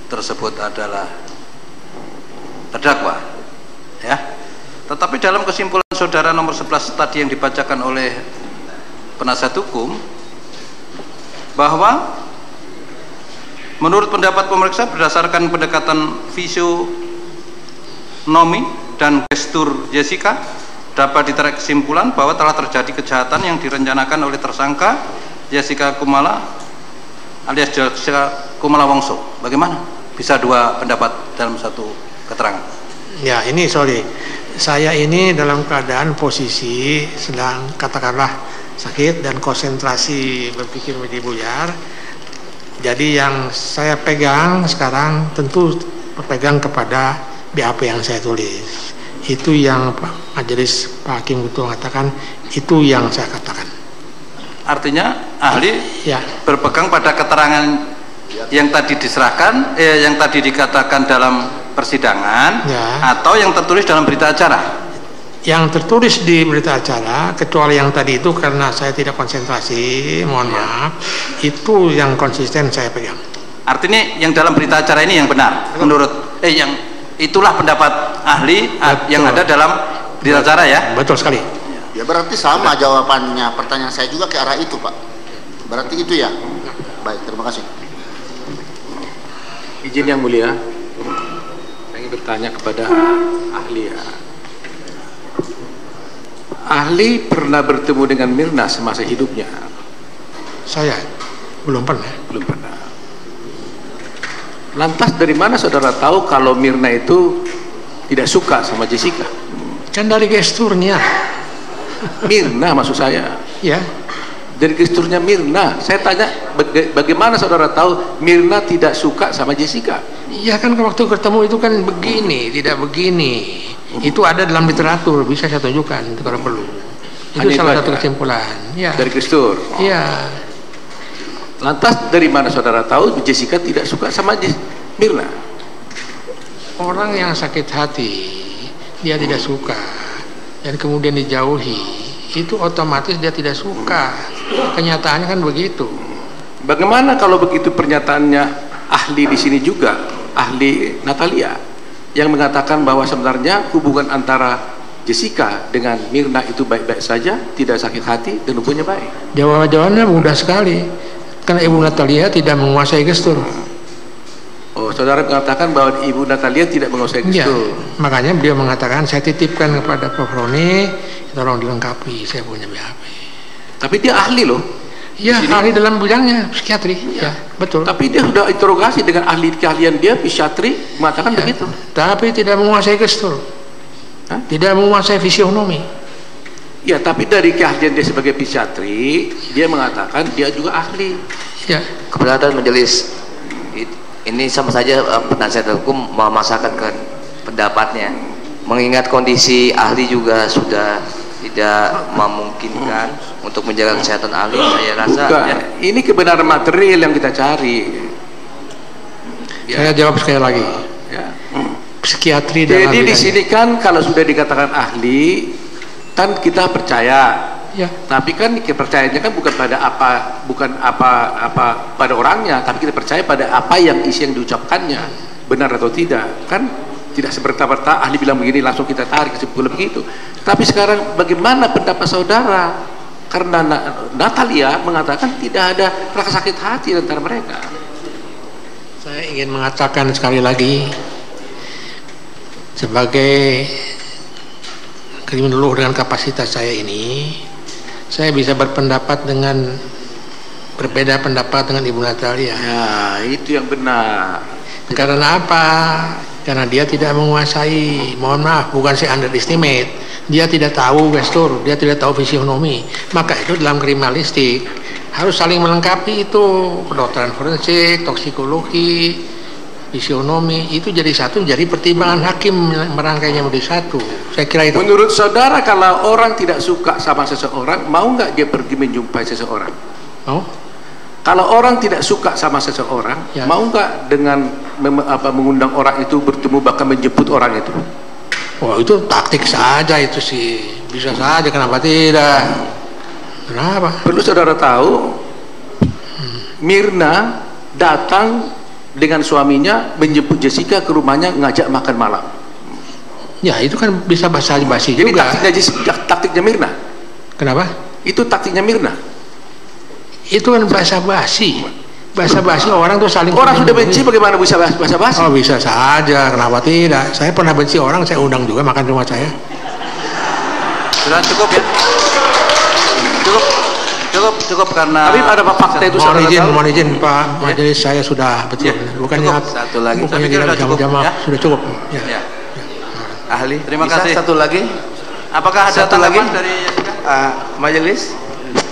tersebut adalah terdakwa, ya. Tetapi dalam kesimpulan saudara nomor 11 tadi yang dibacakan oleh penasihat hukum, bahwa menurut pendapat pemeriksa berdasarkan pendekatan fisionomi dan gestur Jessica dapat ditarik kesimpulan bahwa telah terjadi kejahatan yang direncanakan oleh tersangka Jessica Kumala alias Jessica Kumala Wongso. Bagaimana bisa dua pendapat dalam satu keterangan? Ya, ini sorry, saya ini dalam keadaan posisi sedang katakanlah sakit dan konsentrasi berpikir menjadi buyar. Jadi yang saya pegang sekarang tentu berpegang kepada BAP yang saya tulis. Itu yang majelis Pak Hakim itu mengatakan, itu yang saya katakan. Artinya ahli ya berpegang pada keterangan yang tadi diserahkan, yang tadi dikatakan dalam persidangan, ya, atau yang tertulis dalam berita acara. Yang tertulis di berita acara, kecuali yang tadi itu karena saya tidak konsentrasi, mohon maaf, itu yang konsisten saya pegang. Artinya yang dalam berita acara ini yang benar, menurut yang itulah pendapat ahli. Betul. Yang ada dalam berita acara, ya? Betul sekali. Ya berarti sama jawabannya, pertanyaan saya juga ke arah itu, Pak. Berarti itu ya? Baik, terima kasih. Izin yang mulia, saya ingin bertanya kepada ahli, ya. Ahli pernah bertemu dengan Mirna semasa hidupnya? Saya belum pernah. Belum pernah. Lantas dari mana saudara tahu kalau Mirna itu tidak suka sama Jessica? Kan dari gesturnya. Mirna maksud saya. Ya. Dari gesturnya Mirna. Saya tanya bagaimana saudara tahu Mirna tidak suka sama Jessica? Iya kan waktu ketemu itu kan begini, tidak begini. Itu ada dalam literatur, bisa saya tunjukkan itu kalau perlu. Itu salah satu kesimpulan. Ya. Dari gestur. Iya. Lantas dari mana saudara tahu Jessica tidak suka sama Mirna? Orang yang sakit hati, dia tidak suka dan kemudian dijauhi, itu otomatis dia tidak suka. Kenyataannya kan begitu. Bagaimana kalau begitu pernyataannya ahli di sini juga, ahli Natalia, yang mengatakan bahwa sebenarnya hubungan antara Jessica dengan Mirna itu baik-baik saja, tidak sakit hati dan hubungannya baik? Jawabannya mudah sekali, karena Ibu Natalia tidak menguasai gestur. Oh, saudara mengatakan bahwa Ibu Natalia tidak menguasai gestur. Ya, makanya beliau mengatakan saya titipkan kepada Prof. Roni, tolong dilengkapi, saya punya BAP. Tapi dia ahli loh. Iya, ahli dalam bidangnya psikiatri. Ya, betul. Tapi dia sudah interogasi dengan ahli keahlian dia, psikiatri, mengatakan ya, begitu. Tapi tidak menguasai gestur. Hah? Tidak menguasai fisionomi. Ya, tapi dari keahlian dia sebagai psikiatri, dia mengatakan dia juga ahli. Ya. Keberatan majelis, ini sama saja penasihat hukum memaksakan ke pendapatnya, mengingat kondisi ahli juga sudah tidak memungkinkan untuk menjaga kesehatan ahli. Saya rasa ya, ini kebenaran material yang kita cari. Ya. Saya jawab sekali lagi. Ya. Psikiatri. Jadi di sini kan kalau sudah dikatakan ahli, kan kita percaya. Ya. Tapi kan kepercayaannya kan bukan pada apa pada orangnya, tapi kita percaya pada apa yang isi yang diucapkannya, benar atau tidak. Kan tidak semerta-merta ahli bilang begini langsung kita tarik kesimpulan begitu. Tapi sekarang bagaimana pendapat saudara? Karena Natalia mengatakan tidak ada rasa sakit hati antara mereka. Saya ingin mengatakan sekali lagi, sebagai kriminolog dengan kapasitas saya ini, saya bisa berpendapat dengan berbeda pendapat dengan Ibu Natalia. Ya, itu yang benar. Karena apa? Karena dia tidak menguasai, mohon maaf, bukan saya underestimate, dia tidak tahu gestur, dia tidak tahu fisionomi. Maka itu dalam kriminalistik harus saling melengkapi itu, kedokteran forensik, toksikologi, fisionomi, itu jadi satu, jadi pertimbangan hakim merangkainya menjadi satu. Saya kira itu. Menurut saudara, kalau orang tidak suka sama seseorang, mau nggak dia pergi menjumpai seseorang? Mau? Kalau orang tidak suka sama seseorang, ya, mau nggak dengan mengundang orang itu bertemu, bahkan menjemput orang itu? Wah, itu taktik saja itu sih, bisa saja, kenapa tidak? Kenapa? Perlu saudara tahu, Mirna datang dengan suaminya menjemput Jessica ke rumahnya, ngajak makan malam. Ya itu kan bisa basa-basi Jadi juga. taktiknya Mirna. Kenapa? Itu taktiknya Mirna. Itu kan basa-basi. Basa-basi orang tuh saling. Orang sudah benci, bagaimana bisa basa-basi? Oh bisa saja, kenapa tidak? Saya pernah benci orang, saya undang juga makan di rumah saya. Sudah cukup ya. Cukup karena. Tapi ada fakta itu. Mohon izin Pak Majelis, saya sudah betul. Bukannya Satu lagi. bukannya tidak jam-jam, ya? sudah cukup. Ya. Ya. Ahli, Terima bisa kasih. satu lagi. Apakah ada Satu tanggapan lagi? dari Jessica? Majelis.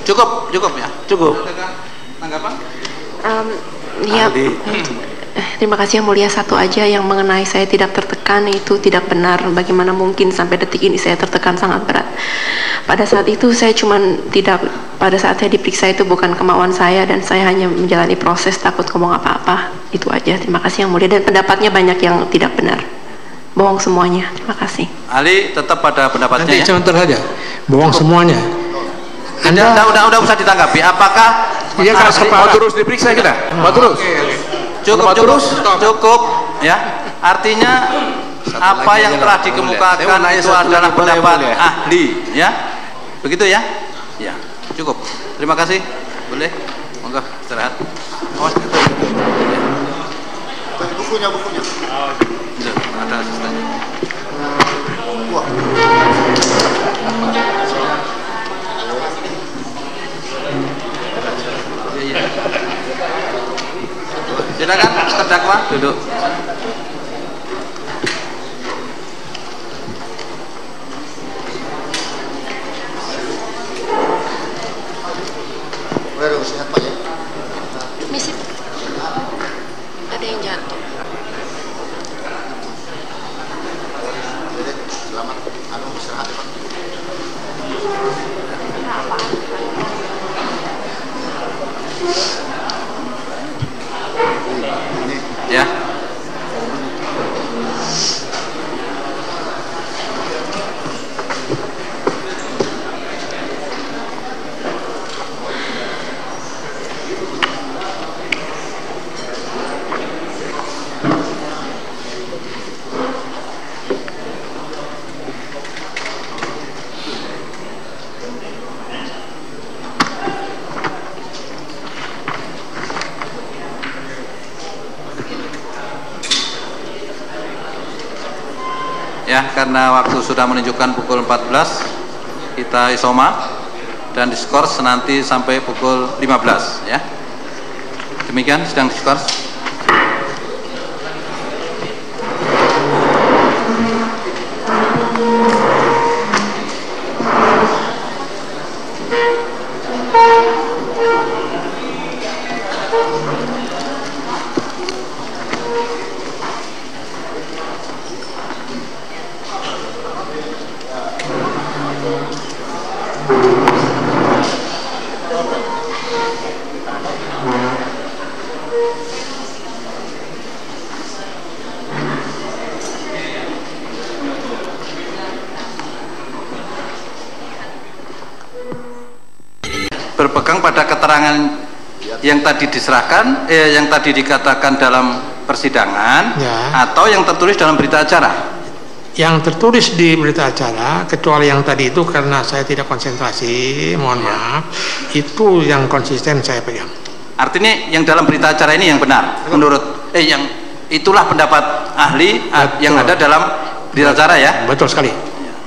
Cukup ya. Cukup. Tanggapan? Ya, terima kasih Yang Mulia. Satu aja yang mengenai saya tidak tertekan, itu tidak benar. Bagaimana mungkin sampai detik ini saya tertekan sangat berat. Pada saat itu saya pada saat saya diperiksa itu bukan kemauan saya, dan saya hanya menjalani proses, takut ngomong apa-apa. Itu aja. Terima kasih Yang Mulia. Dan pendapatnya banyak yang tidak benar, bohong semuanya. Terima kasih. Ali tetap pada pendapatnya. Nanti Ya. sebentar saja, bohong semuanya. Udah usah ditanggapi. Apakah Iya kan Mau terus diperiksa kita? Mau terus? cukup ya. Artinya apa yang telah dikemukakan itu adalah pendapat ahli ya. Begitu ya? Ya, cukup. Terima kasih. Boleh? Monggo istirahat. Bukunya. Ada asistennya. Wah. Silakan terdakwa duduk. Waduh, sehat Pak ya. Misi, ada yang jatuh. Jadi, selamat istirahat Pak. Ya. Ya, karena waktu sudah menunjukkan pukul 14, kita isoma dan diskors nanti sampai pukul 15 ya. Demikian sidang diskors. Berpegang pada keterangan yang tadi diserahkan, yang tadi dikatakan dalam persidangan, Ya. atau yang tertulis dalam berita acara. Yang tertulis di berita acara, kecuali yang tadi itu karena saya tidak konsentrasi, mohon maaf, itu yang konsisten saya pegang. Artinya yang dalam berita acara ini yang benar, menurut yang itulah pendapat ahli yang ada dalam berita acara ya. Betul sekali.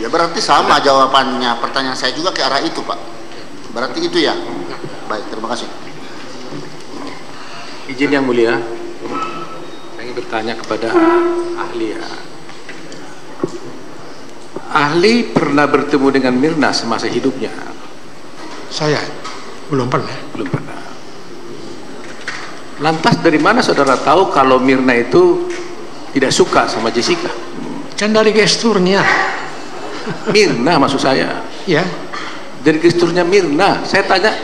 Ya berarti sama jawabannya pertanyaan saya juga ke arah itu Pak. Berarti itu ya. Baik, terima kasih. Izin Yang Mulia, saya ingin bertanya kepada ahli ya. Ahli pernah bertemu dengan Mirna semasa hidupnya? Saya belum pernah. Belum pernah. Lantas dari mana saudara tahu kalau Mirna itu tidak suka sama Jessica? Kan dari gesturnya. Mirna maksud saya. Ya. Dari gesturnya Mirna. Saya tanya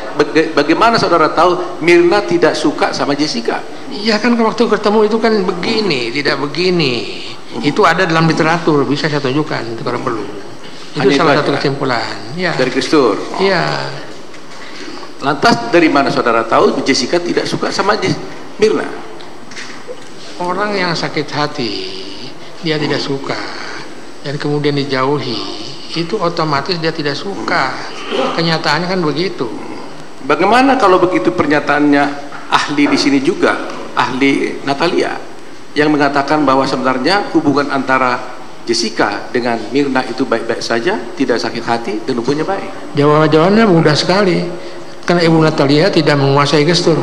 bagaimana saudara tahu Mirna tidak suka sama Jessica? Iya kan waktu ketemu itu kan begini, tidak begini. Itu ada dalam literatur, bisa saya tunjukkan itu kalau perlu. Itu Hanya salah itu satu aja? kesimpulan. Ya. Dari gestur. Iya. Lantas dari mana saudara tahu Jessica tidak suka sama Mirna? orang yang sakit hati, dia tidak suka, dan kemudian dijauhi, itu otomatis dia tidak suka. Kenyataannya kan begitu. Bagaimana kalau begitu pernyataannya ahli di sini juga, ahli Natalia, yang mengatakan bahwa sebenarnya hubungan antara Jessica dengan Mirna itu baik-baik saja, tidak sakit hati, dan hubungannya baik? Jawabannya mudah sekali, karena Ibu Natalia tidak menguasai gestur.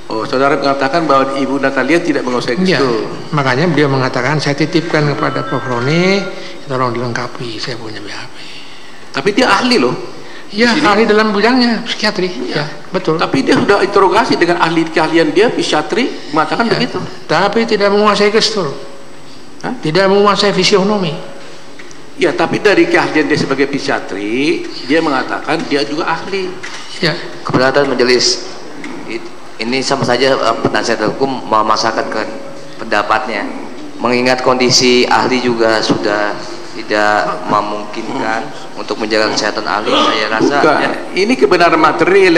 Oh, saudara mengatakan bahwa Ibu Natalia tidak menguasai Ya, gestur. makanya beliau mengatakan, saya titipkan kepada Prof. Roni, tolong dilengkapi, saya punya BAP. Tapi dia ahli loh. Ya, ahli dalam bidangnya, psikiatri. Ya, betul. Tapi dia sudah interogasi dengan ahli keahlian dia, psikiatri, mengatakan Ya, begitu. tapi tidak menguasai gestur. Hah? Tidak menguasai fisionomi. Ya, tapi dari keahlian dia sebagai psikiatri, dia mengatakan dia juga ahli. Ya, Keberatan majelis, ini sama saja penasihat hukum memaksakan ke pendapatnya, mengingat kondisi ahli juga sudah tidak memungkinkan untuk menjaga kesehatan ahli. Saya rasa Bukan. Ini kebenaran material yang